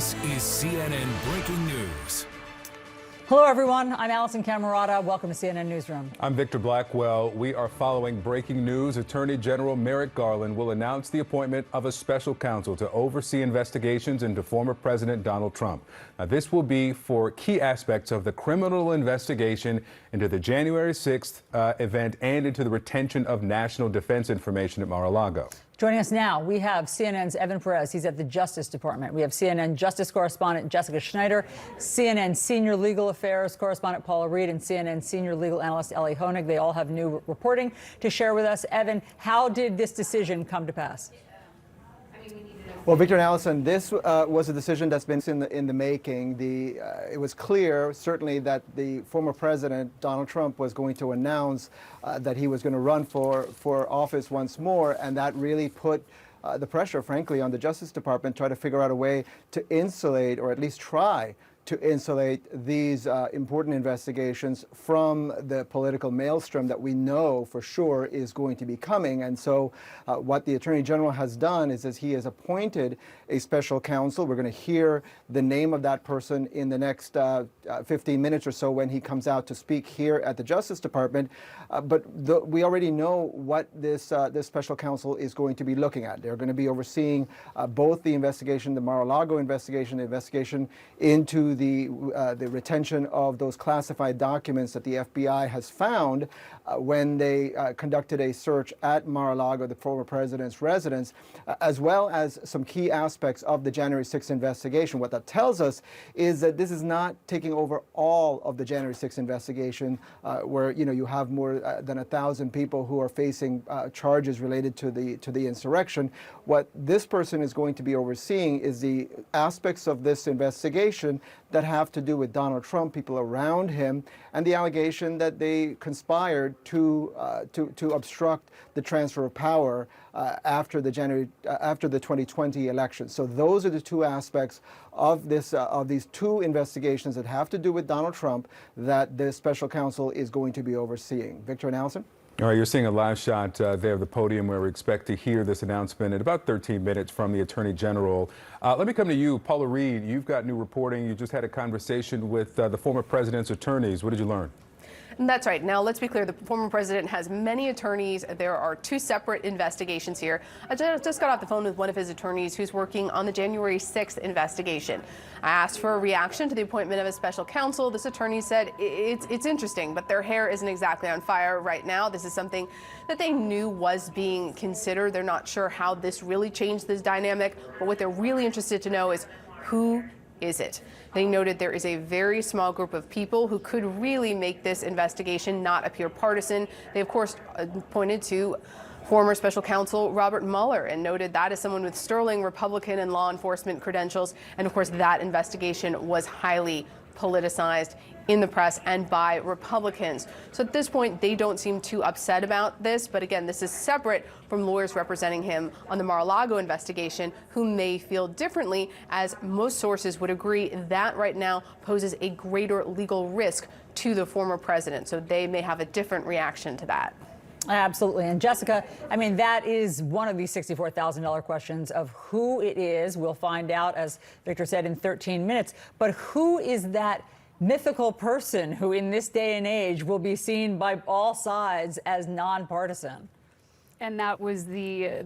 This is CNN Breaking News. Hello, everyone. I'm Allison Camerata. Welcome to CNN Newsroom. I'm Victor Blackwell. We are following breaking news. Attorney General Merrick Garland will announce the appointment of a special counsel to oversee investigations into former President Donald Trump. Now, this will be for key aspects of the criminal investigation into the January 6th event and into the retention of national defense information at Mar-a-Lago. Joining us now, we have CNN's Evan Perez. He's at the Justice Department. We have CNN Justice correspondent Jessica Schneider, CNN Senior Legal Affairs correspondent Paula Reed, and CNN Senior Legal Analyst Ellie Honig. They all have new reporting to share with us. Evan, how did this decision come to pass? Well, Victor and Allison, this was a decision that's been in the making. It was clear, certainly, that the former president, Donald Trump, was going to announce that he was going to run for office once more, and that really put the pressure, frankly, on the Justice Department to try to figure out a way to insulate, or at least try to insulate these important investigations from the political maelstrom that we know for sure is going to be coming. And so what the Attorney General has done is he has appointed a special counsel. We're going to hear the name of that person in the next 15 minutes or so when he comes out to speak here at the Justice Department. But we already know what this special counsel is going to be looking at. They're going to be overseeing both the investigation, the Mar-a-Lago investigation, the investigation into the retention of those classified documents that the FBI has found when they conducted a search at Mar-a-Lago, the former president's residence, as well as some key aspects of the January 6th investigation. What that tells us is that this is not taking over all of the January 6th investigation, where you have more than 1,000 people who are facing charges related to the insurrection. What this person is going to be overseeing is the aspects of this investigation that have to do with Donald Trump, people around him, and the allegation that they conspired to obstruct the transfer of power after the 2020 election. So those are the two aspects of these two investigations that have to do with Donald Trump that the special counsel is going to be overseeing. Victor and Allison? All right, you're seeing a live shot there of the podium where we expect to hear this announcement in about 13 minutes from the Attorney General. Let me come to you, Paula Reed. You've got new reporting. You just had a conversation with the former president's attorneys. What did you learn? That's right. Now, let's be clear. The former president has many attorneys. There are two separate investigations here. I just got off the phone with one of his attorneys who's working on the January 6th investigation. I asked for a reaction to the appointment of a special counsel. This attorney said it's interesting, but their hair isn't exactly on fire right now. This is something that they knew was being considered. They're not sure how this really changed this dynamic, but what they're really interested to know is who is it? They noted there is a very small group of people who could really make this investigation not appear partisan. They, of course, pointed to former special counsel Robert Mueller and noted that as someone with sterling Republican and law enforcement credentials. And, of course, that investigation was highly politicized in the press and by Republicans. So at this point, they don't seem too upset about this. But again, this is separate from lawyers representing him on the Mar-a-Lago investigation who may feel differently, as most sources would agree that right now poses a greater legal risk to the former president. So they may have a different reaction to that. Absolutely. And Jessica, I mean, that is one of these $64,000 questions of who it is. We'll find out, as Victor said, in 13 minutes. But who is that mythical person who in this day and age will be seen by all sides as nonpartisan? And that was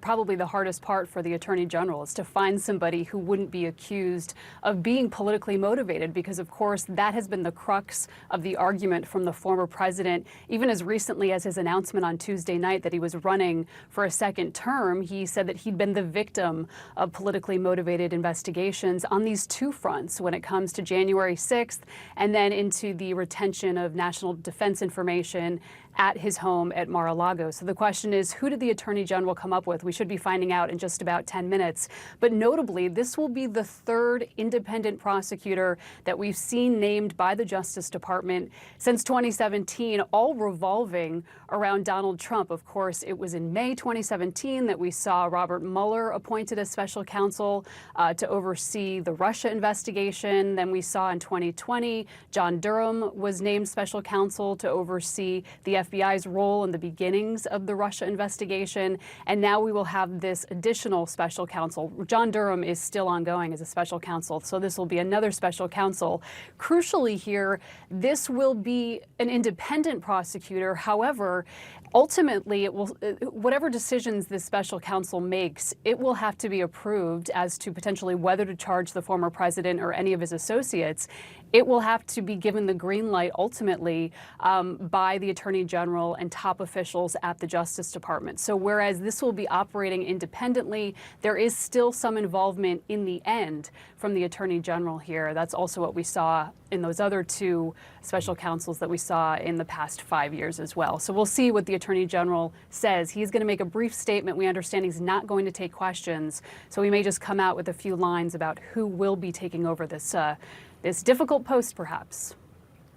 probably the hardest part for the Attorney General, is to find somebody who wouldn't be accused of being politically motivated, because, of course, that has been the crux of the argument from the former president. Even as recently as his announcement on Tuesday night that he was running for a second term, he said that he'd been the victim of politically motivated investigations on these two fronts when it comes to January 6th and then into the retention of national defense information at his home at Mar-a-Lago. So the question is, who did the Attorney General come up with? We should be finding out in just about 10 minutes. But notably, this will be the third independent prosecutor that we've seen named by the Justice Department since 2017, all revolving around Donald Trump. Of course, it was in May 2017 that we saw Robert Mueller appointed as special counsel to oversee the Russia investigation. Then we saw in 2020, John Durham was named special counsel to oversee the FBI's role in the beginnings of the Russia investigation. And now we will have this additional special counsel. John Durham is still ongoing as a special counsel, so this will be another special counsel. Crucially here, this will be an independent prosecutor. However, ultimately, it will, whatever decisions this special counsel makes, it will have to be approved as to potentially whether to charge the former president or any of his associates. It will have to be given the green light ultimately by the Attorney General and top officials at the Justice Department. So whereas this will be operating independently, there is still some involvement in the end from the Attorney General here. That's also what we saw in those other two special counsels that we saw in the past 5 years as well. So we'll see what the Attorney General says. He's going to make a brief statement. We understand he's not going to take questions. So he may just come out with a few lines about who will be taking over this difficult post, perhaps.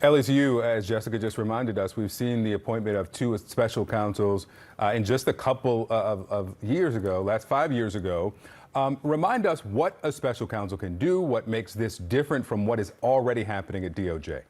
Ellie, to you, as Jessica just reminded us, we've seen the appointment of two special counsels in just a couple of years ago, last 5 years ago. Remind us what a special counsel can do, what makes this different from what is already happening at DOJ.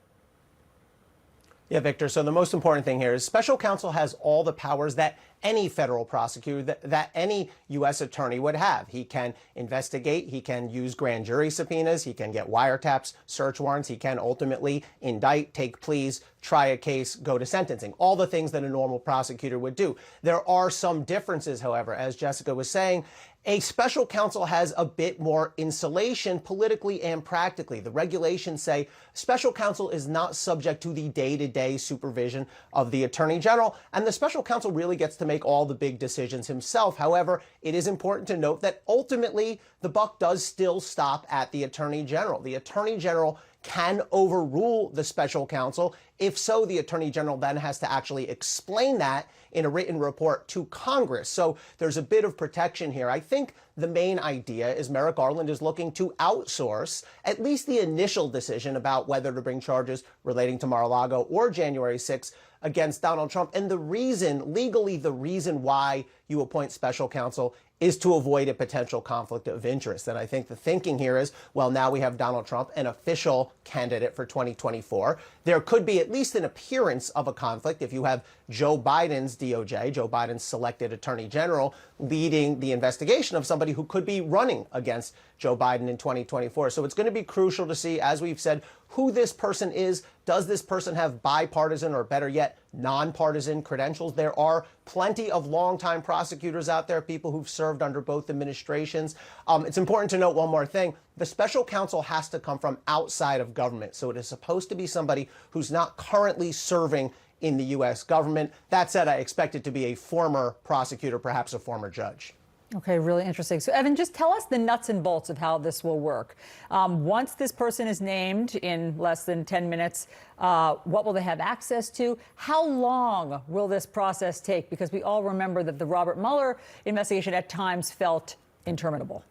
Yeah, Victor. So the most important thing here is special counsel has all the powers that any federal prosecutor, that any U.S. attorney would have. He can investigate. He can use grand jury subpoenas. He can get wiretaps, search warrants. He can ultimately indict, take pleas, try a case, go to sentencing. All the things that a normal prosecutor would do. There are some differences, however, as Jessica was saying. A special counsel has a bit more insulation politically and practically. The regulations say special counsel is not subject to the day-to-day supervision of the Attorney General, and the special counsel really gets to make all the big decisions himself. However, it is important to note that ultimately the buck does still stop at the Attorney General. The Attorney General can overrule the special counsel. If so, the Attorney General then has to actually explain that in a written report to Congress. So there's a bit of protection here. I think the main idea is Merrick Garland is looking to outsource at least the initial decision about whether to bring charges relating to Mar-a-Lago or January 6th against Donald Trump. And the reason, legally, the reason why you appoint special counsel is to avoid a potential conflict of interest. And I think the thinking here is, well, now we have Donald Trump, an official candidate for 2024. There could be at least an appearance of a conflict if you have Joe Biden's DOJ, Joe Biden's selected attorney general, leading the investigation of somebody who could be running against Joe Biden in 2024. So it's going to be crucial to see, as we've said, who this person is. Does this person have bipartisan or, better yet, nonpartisan credentials? There are plenty of longtime prosecutors out there, people who've served under both administrations. It's important to note one more thing. The special counsel has to come from outside of government. So it is supposed to be somebody who's not currently serving in the U.S. government. That said, I expect it to be a former prosecutor, perhaps a former judge. Okay, really interesting. So, Evan, just tell us the nuts and bolts of how this will work. Once this person is named in less than 10 minutes, what will they have access to? How long will this process take? Because we all remember that the Robert Mueller investigation at times felt interminable.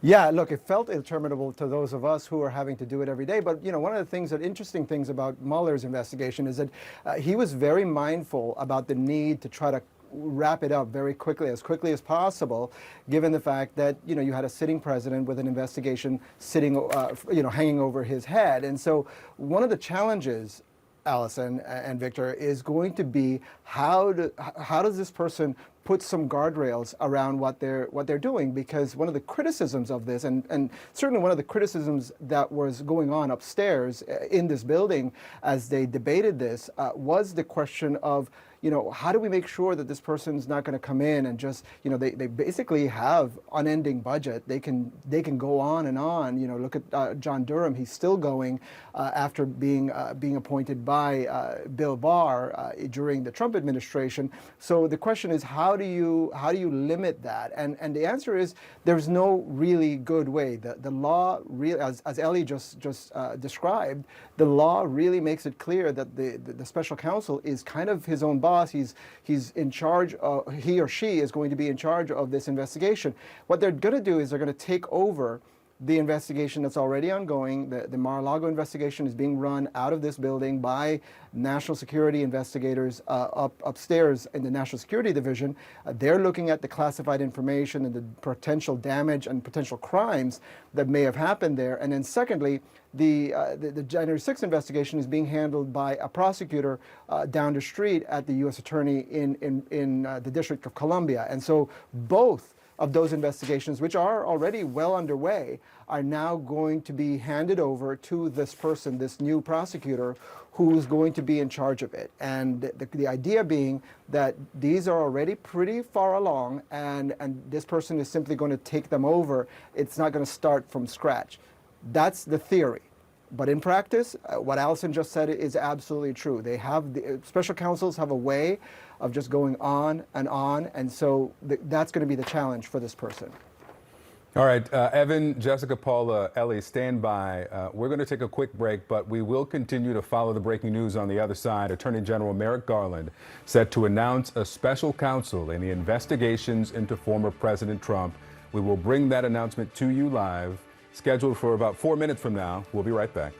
Yeah, look, it felt interminable to those of us who are having to do it every day. But, you know, one of the things that interesting things about Mueller's investigation is that he was very mindful about the need to try to wrap it up very quickly, as possible, given the fact that, you know, you had a sitting president with an investigation sitting, hanging over his head. And so one of the challenges, Allison and Victor, is going to be how does this person put some guardrails around what they're doing? Because one of the criticisms of this, and certainly one of the criticisms that was going on upstairs in this building as they debated this, was the question of, you know, how do we make sure that this person's not going to come in and just, you know, they basically have unending budget. They can go on and on. You know, look at John Durham. He's still going after being appointed by Bill Barr during the Trump administration. So the question is, how do you limit that? And the answer is there's no really good way. The law really, as Ellie just described, the law really makes it clear that the special counsel is kind of his own boss. He's in charge. He or she is going to be in charge of this investigation. What they're going to do is they're going to take over the investigation that's already ongoing. The Mar-a-Lago investigation is being run out of this building by national security investigators upstairs in the National Security Division. They're looking at the classified information and the potential damage and potential crimes that may have happened there. And then secondly, the January 6th investigation is being handled by a prosecutor down the street at the U.S. Attorney in the District of Columbia. And so both of those investigations, which are already well underway, are now going to be handed over to this person, this new prosecutor, who's going to be in charge of it. And the idea being that these are already pretty far along, and this person is simply going to take them over. It's not going to start from scratch. That's the theory. But in practice, what Allison just said is absolutely true. They have, the special counsels have a way of just going on, and so that's going to be the challenge for this person. All right, Evan, Jessica, Paula, Ellie, stand by. We're going to take a quick break, but we will continue to follow the breaking news on the other side. Attorney General Merrick Garland set to announce a special counsel in the investigations into former President Trump. We will bring that announcement to you live, scheduled for about 4 minutes from now. We'll be right back.